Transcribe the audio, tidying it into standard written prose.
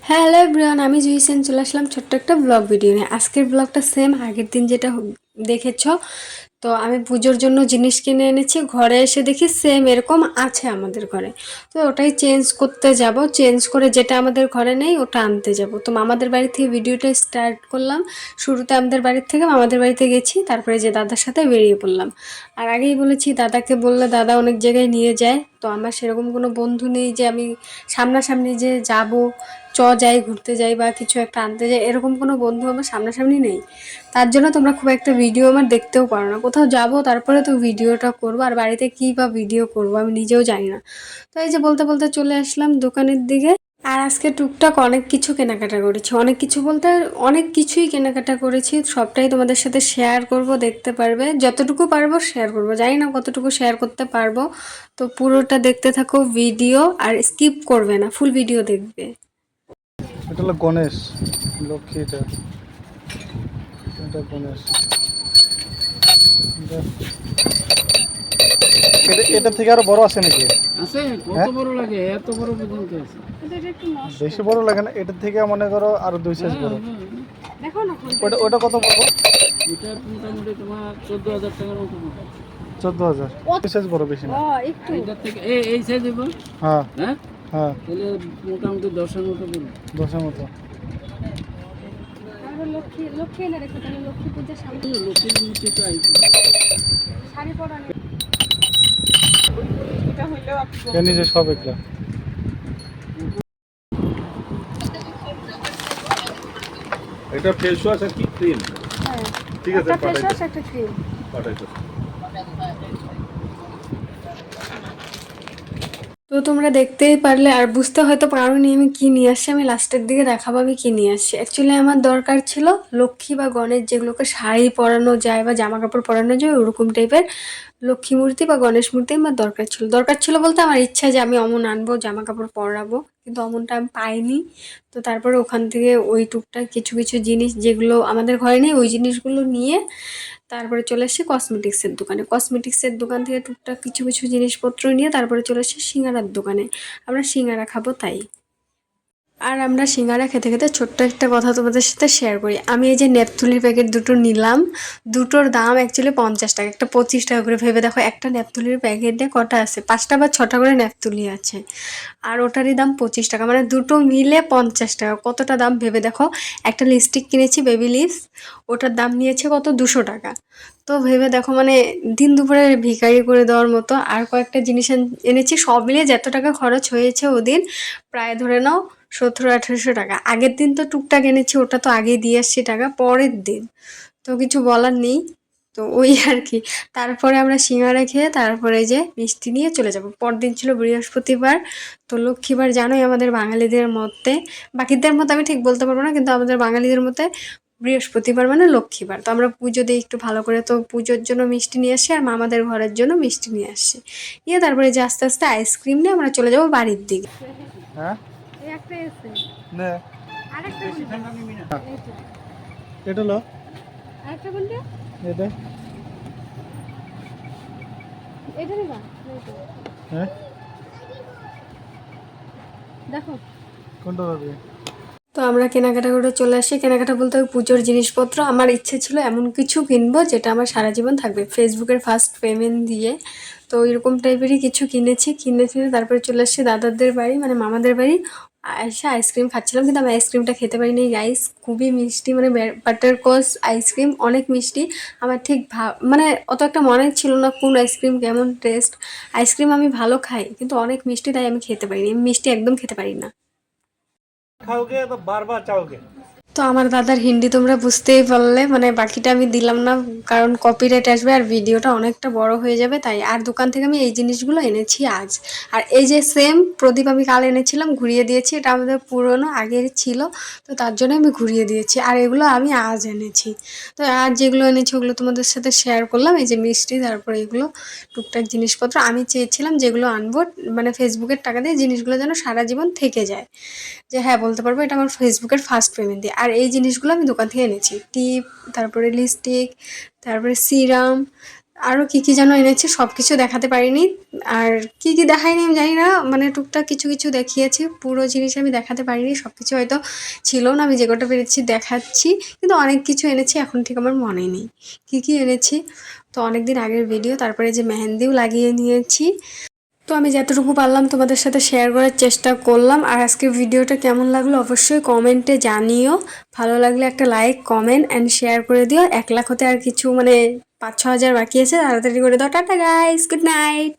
Hello everyone, আমি জুইসেন চলে আসলাম ছোট্ট একটা ব্লগ ভিডিও নিয়ে। আজকের ব্লগটা সেম আগের দিন যেটা দেখেছো। তো আমি পুজোর জন্য জিনিস কিনে এনেছি, ঘরে এসে দেখি সেম এরকম আছে আমাদের ঘরে। তো ওটাই চেঞ্জ করতে যাব, চেঞ্জ করে যেটা আমাদের ঘরে নেই ওটা আনতে যাব। তো মামাদের বাড়ি থেকে ভিডিওটা স্টার্ট করলাম। শুরুতে আমাদের বাড়ির থেকে মামাদের বাড়িতে গেছি, তারপরে যে দাদার সাথে বেরিয়ে পড়লাম। আর আগেই বলেছি দাদাকে বললে দাদা অনেক জায়গায় নিয়ে যায়, তো আমার সেরকম কোনো বন্ধু নেই যে আমি সামনাসামনি যে যাব, যাই ঘুরতে যাই বা কিছু একটা আনতে যাই, এরকম কোনো বন্ধু আমার সামনাসামনি নেই। তার জন্য তোমরা খুব একটা ভিডিও আমার দেখতেও পারো না। কোথাও যাব তারপরে তো ভিডিওটা করবো, আর বাড়িতে কী বা ভিডিও করবো আমি নিজেও জানি না। তো এই যে বলতে বলতে চলে আসলাম দোকানের দিকে। আর আজকে টুকটাক অনেক কিছু কেনাকাটা করেছি, অনেক কিছু বলতে অনেক কিছুই কেনাকাটা করেছি। সবটাই তোমাদের সাথে শেয়ার করব, দেখতে পারবে। যতটুকু পারবো শেয়ার করব, জানি না কতটুকু শেয়ার করতে পারবো। তো পুরোটা দেখতে থাকো ভিডিও, আর স্কিপ করবে না, ফুল ভিডিও দেখবে। এটা হলো গণেশ, লক্ষ্মী। এটা এটা গণেশ। এটা থেকে আরো বড় আছে নাকি? আছে কত হ্যাঁ, বড় লাগে, এত বড় পর্যন্ত আছে। বেশি বড় লাগে না? এটা থেকে মনে করো আরো দুই সাইজ বড়। দেখো না ওটা কত পড়বো? এটা মোটামুটি তোমার 14,000 টাকার মতো পড়বে। 14,000। দুই সাইজ বড়, বেশি না। একটু এইটার থেকে এই সাইজ হবে। হ্যাঁ হ্যাঁ, হ্যাঁ, তাহলে মোটামুটি 10-এর মতো পড়বে। 10-এর মতো। লক্ষ্মী লক্ষ্মী এনে রেখো, তাহলে লক্ষ্মী পূজার সামনে লক্ষ্মীর মূর্তি তো আইছে। শাড়ি পরা নেই। এর নিচে সব এগুলা। এটা ফেস ওয়াশ আর কি ক্রিম? হ্যাঁ, ঠিক আছে, একটা ফেস ওয়াশ, একটা ক্রিম। পাঠাইতো। তো তোমরা দেখতেই পারলে আর বুঝতে হয়তো পারোনি আমি কি নিয়ে আসছি। আমি লাস্টের দিকে দেখাবো আমি কি নিয়ে আসছি। অ্যাকচুয়ালি আমার দরকার ছিল লক্ষ্মী বা গণেশ, যেগুলোকে শাড়ি পরানো যায় বা জামা কাপড় পরানো যায় ওরকম টাইপের লক্ষ্মী মূর্তি বা গণেশ মূর্তি আমার দরকার ছিল বলতে আমার ইচ্ছা যে আমি অমন আনবো, জামা কাপড় পরাবো, কিন্তু অমনটা আমি পাইনি। তো তারপরে ওখান থেকে ওই টুকটাক কিছু কিছু জিনিস যেগুলো আমাদের ঘরে নেই ওই জিনিসগুলো নিয়ে তারপরে চলে এসেছি কসমেটিক্সের দোকানে। কসমেটিক্সের দোকান থেকে টুকটাক কিছু কিছু জিনিসপত্র নিয়ে তারপরে চলে এসেছি সিঙ্গারার দোকানে। আমরা সিঙ্গারা খাবো তাই। আর আমরা সিঙ্গারা খেতে খেতে ছোট্ট একটা কথা তোমাদের সাথে শেয়ার করি। আমি এই যে নেপথুলির প্যাকেট দুটো নিলাম, দুটোর দাম অ্যাকচুয়ালি 50 টাকা, একটা 25 টাকা করে। ভেবে দেখো একটা নেপথুলির প্যাকেটে কটা আছে, 5টা বা 6টা করে নেপথুলি আছে, আর ওটারই দাম 25 টাকা, মানে দুটো মিলে 50 টাকা। কতটা দাম ভেবে দেখো। একটা লিপস্টিক কিনেছি বেবি লিপস, ওটার দাম নিয়েছে কত, 200 টাকা। তো ভেবে দেখো, মানে দিন দুপুরে ভিখারি করে দেওয়ার মতো। আর কয়েকটা জিনিস এনেছি, সব মিলিয়ে যত টাকা খরচ হয়েছে ওদিন, প্রায় ধরে নাও 1700-1800 টাকা। আগের দিন তো টুকটাক এনেছি, ওটা তো আগেই দিয়ে আসছি টাকা, পরের দিন তো কিছু বলার নেই। তো ওই আর কি। তারপরে আমরা সিঙ্গারা খেয়ে তারপরে যে মিষ্টি নিয়ে চলে যাব। পরদিন ছিল বৃহস্পতিবার। তো লক্ষ্মীবার জানোই আমাদের বাঙালিদের মতে, বাকিদের মতো আমি ঠিক বলতে পারবো না, কিন্তু আমাদের বাঙালিদের মতে বৃহস্পতিবার মানে লক্ষ্মীবার। তো আমরা পুজো দিই একটু ভালো করে, তো পুজোর জন্য মিষ্টি নিয়ে আসি আর মামাদের ঘরের জন্য মিষ্টি নিয়ে আসি। নিয়ে তারপরে যে আস্তে আস্তে আইসক্রিম নিয়ে আমরা চলে যাব বাড়ির দিকে। হ্যাঁ, এই একটা এসে নে। আরেকটা কোনটা? এইটা। এটা হলো আরেকটা কোনটা? এটা। এটা নিবা? এইটা। হ্যাঁ, দেখো। কোনটা হবে? তো আমরা কেনাকাটা করে চলে আসি। কেনাকাটা বলতে ওই পুজোর জিনিসপত্র। আমার ইচ্ছে ছিল এমন কিছু কিনবো যেটা আমার সারা জীবন থাকবে, ফেসবুকের ফার্স্ট পেমেন্ট দিয়ে। তো এরকম টাইপেরই কিছু কিনেছি তারপরে চলে আসছি দাদাদের বাড়ি, মানে মামাদের বাড়ি। এসে আইসক্রিম খাচ্ছিলাম, কিন্তু আমি আইসক্রিমটা খেতে পারিনি গাইস, খুবই মিষ্টি, মানে বাটারকচ আইসক্রিম, অনেক মিষ্টি। আমার ঠিক মানে অত একটা মনে ছিল না কোন আইসক্রিম কেমন টেস্ট। আইসক্রিম আমি ভালো খাই, কিন্তু অনেক মিষ্টি, তাই আমি খেতে পারিনি। আমি মিষ্টি একদম খেতে পারি না। খাওগে তো বারবার চাওগে। তো আমার দাদার হিন্দি তোমরা বুঝতেই পারলে, মানে বাকিটা আমি দিলাম না, কারণ কপিরাইট আসবে আর ভিডিওটা অনেকটা বড় হয়ে যাবে তাই। আর দোকান থেকে আমি এই জিনিসগুলো এনেছি আজ। আর এই যে সেম প্রদীপ আমি কাল এনেছিলাম, ঘুরিয়ে দিয়েছি, এটা আমাদের পুরনো আগের ছিল, তো তার জন্য আমি ঘুরিয়ে দিয়েছি। আর এগুলো আমি আজ এনেছি। তো আজ যেগুলো এনেছি ওগুলো তোমাদের সাথে শেয়ার করলাম। এই যে মিষ্টি, তারপরে এগুলো টুকটাক জিনিসপত্র আমি চেয়েছিলাম যেগুলো আনবো, মানে ফেসবুকের টাকা দিয়ে জিনিসগুলো যেন সারা জীবন থেকে যায়, যে হ্যাঁ বলতে পারবো এটা আমার ফেসবুকের ফার্স্ট পেমেন্ট দিয়ে। আর এই জিনিসগুলো আমি দোকান থেকে এনেছি, টিপ, তারপরে লিপস্টিক, তারপরে সিরাম, আরও কী কী যেন এনেছি, সব কিছু দেখাতে পারিনি। আর কী কী দেখাইনি আমি জানি না, মানে টুকটাক কিছু কিছু দেখিয়েছি, পুরো জিনিস আমি দেখাতে পারিনি। সব কিছু হয়তো ছিল না, আমি যে কটা পেরেছি দেখাচ্ছি। কিন্তু অনেক কিছু এনেছি, এখন ঠিক আমার মনে নেই কী কী এনেছি। তো অনেক দিন আগের ভিডিও। তারপরে যে মেহেন্দিও লাগিয়ে নিয়েছি। তো আমি যতটুকু পারলাম তোমাদের সাথে শেয়ার করার চেষ্টা করলাম। আর আজকের ভিডিওটা কেমন লাগলো অবশ্যই কমেন্টে জানিও। ভালো লাগলে একটা লাইক, কমেন্ট অ্যান্ড শেয়ার করে দিও। 1 লাখ হতে আর কিছু মানে 5-6 হাজার বাকি আছে, তাড়াতাড়ি করে দাও। Tata guys, good night.